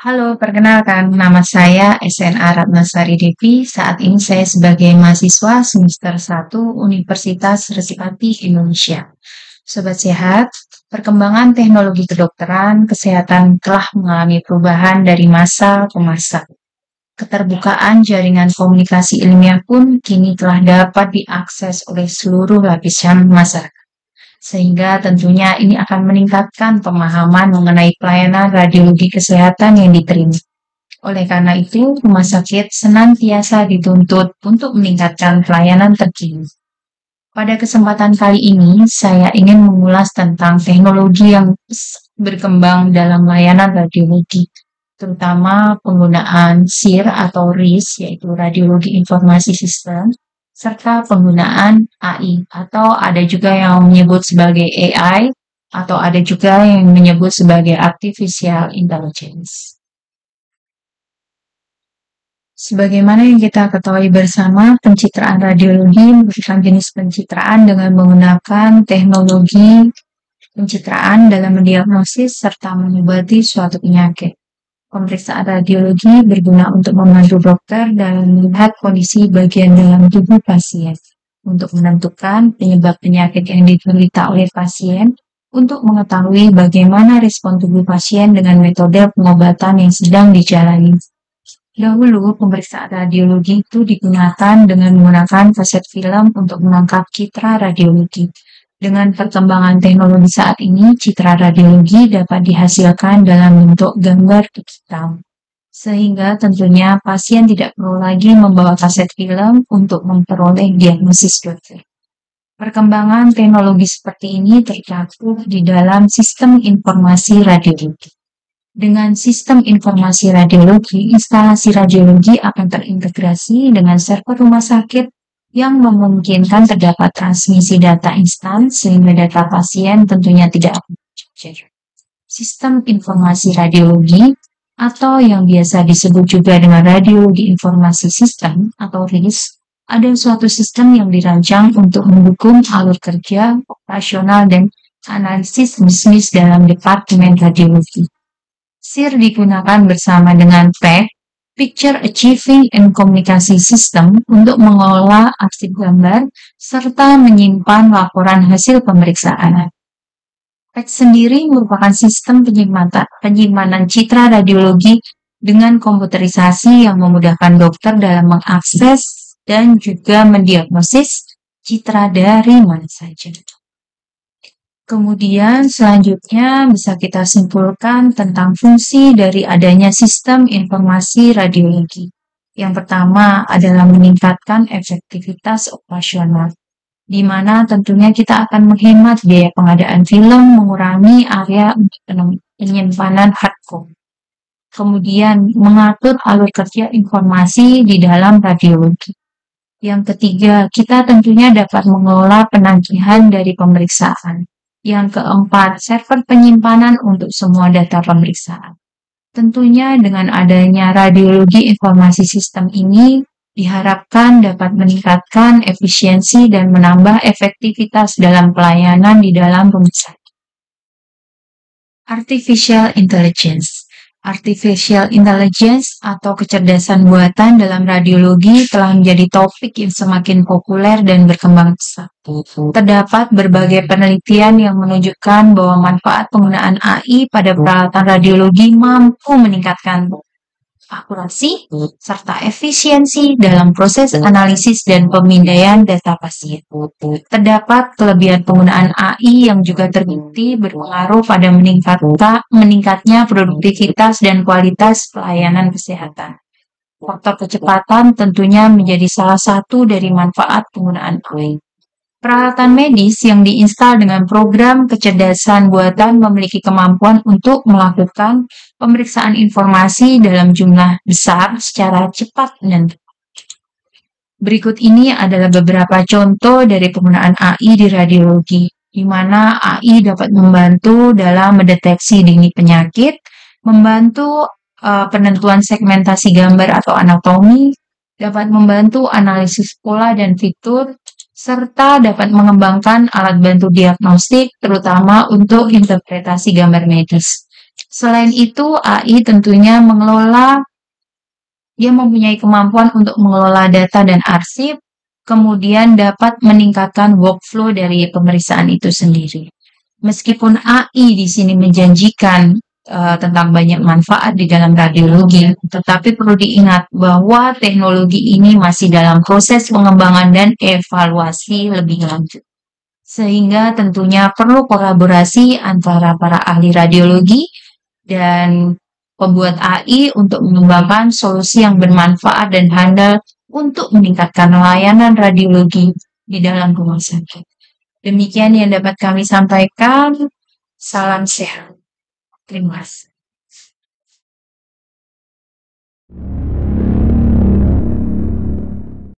Halo, perkenalkan nama saya SNA Ratnasari Devi. Saat ini saya sebagai mahasiswa semester 1 Universitas Trisakti Indonesia. Sobat sehat, perkembangan teknologi kedokteran kesehatan telah mengalami perubahan dari masa ke masa. Keterbukaan jaringan komunikasi ilmiah pun kini telah dapat diakses oleh seluruh lapisan masyarakat. Sehingga tentunya ini akan meningkatkan pemahaman mengenai pelayanan radiologi kesehatan yang diterima. Oleh karena itu, rumah sakit senantiasa dituntut untuk meningkatkan pelayanan terkini. Pada kesempatan kali ini, saya ingin mengulas tentang teknologi yang berkembang dalam layanan radiologi, terutama penggunaan SIR atau RIS, yaitu Radiologi Informasi System, serta penggunaan AI, atau ada juga yang menyebut sebagai AI, atau ada juga yang menyebut sebagai Artificial Intelligence. Sebagaimana yang kita ketahui bersama, pencitraan radiologi merupakan jenis pencitraan dengan menggunakan teknologi pencitraan dalam mendiagnosis serta mengobati suatu penyakit. Pemeriksaan radiologi berguna untuk membantu dokter dalam melihat kondisi bagian dalam tubuh pasien, untuk menentukan penyebab penyakit yang diderita oleh pasien, untuk mengetahui bagaimana respon tubuh pasien dengan metode pengobatan yang sedang dijalani. Dahulu, pemeriksaan radiologi itu digunakan dengan menggunakan kaset film untuk menangkap citra radiologi. Dengan perkembangan teknologi saat ini, citra radiologi dapat dihasilkan dalam bentuk gambar hitam. Sehingga tentunya pasien tidak perlu lagi membawa kaset film untuk memperoleh diagnosis dokter. Perkembangan teknologi seperti ini tercakup di dalam sistem informasi radiologi. Dengan sistem informasi radiologi, instalasi radiologi akan terintegrasi dengan server rumah sakit yang memungkinkan terdapat transmisi data instan sehingga data pasien tentunya tidak akan tercecer. Sistem informasi radiologi atau yang biasa disebut juga dengan radiologi informasi sistem atau RIS adalah suatu sistem yang dirancang untuk mendukung alur kerja, operasional, dan analisis bisnis dalam departemen radiologi. SIR digunakan bersama dengan PAC, Picture Achieving and Communication System, untuk mengelola arsip gambar serta menyimpan laporan hasil pemeriksaan. PAC sendiri merupakan sistem penyimpanan citra radiologi dengan komputerisasi yang memudahkan dokter dalam mengakses dan juga mendiagnosis citra dari mana saja. Kemudian selanjutnya bisa kita simpulkan tentang fungsi dari adanya sistem informasi radiologi. Yang pertama adalah meningkatkan efektivitas operasional, di mana tentunya kita akan menghemat biaya pengadaan film, mengurangi area penyimpanan hardcopy. Kemudian mengatur alur kerja informasi di dalam radiologi. Yang ketiga, kita tentunya dapat mengelola penagihan dari pemeriksaan. Yang keempat, server penyimpanan untuk semua data pemeriksaan. Tentunya dengan adanya radiologi informasi sistem ini diharapkan dapat meningkatkan efisiensi dan menambah efektivitas dalam pelayanan di dalam rumah sakit. Artificial Intelligence. Artificial Intelligence atau kecerdasan buatan dalam radiologi telah menjadi topik yang semakin populer dan berkembang pesat. Terdapat berbagai penelitian yang menunjukkan bahwa manfaat penggunaan AI pada peralatan radiologi mampu meningkatkan akurasi serta efisiensi dalam proses analisis dan pemindaian data pasien. Terdapat kelebihan penggunaan AI yang juga terbukti berpengaruh pada meningkatnya produktivitas dan kualitas pelayanan kesehatan. Faktor kecepatan tentunya menjadi salah satu dari manfaat penggunaan AI. Peralatan medis yang diinstal dengan program kecerdasan buatan memiliki kemampuan untuk melakukan pemeriksaan informasi dalam jumlah besar secara cepat dan tepat. Berikut ini adalah beberapa contoh dari penggunaan AI di radiologi, di mana AI dapat membantu dalam mendeteksi dini penyakit, membantu penentuan segmentasi gambar atau anatomi, dapat membantu analisis pola dan fitur, serta dapat mengembangkan alat bantu diagnostik, terutama untuk interpretasi gambar medis. Selain itu, AI tentunya dia mempunyai kemampuan untuk mengelola data dan arsip, kemudian dapat meningkatkan workflow dari pemeriksaan itu sendiri. Meskipun AI di sini menjanjikan tentang banyak manfaat di dalam radiologi, tetapi perlu diingat bahwa teknologi ini masih dalam proses pengembangan dan evaluasi lebih lanjut. Sehingga tentunya perlu kolaborasi antara para ahli radiologi dan pembuat AI untuk mengembangkan solusi yang bermanfaat dan handal untuk meningkatkan layanan radiologi di dalam rumah sakit. Demikian yang dapat kami sampaikan. Salam sehat. Terima kasih.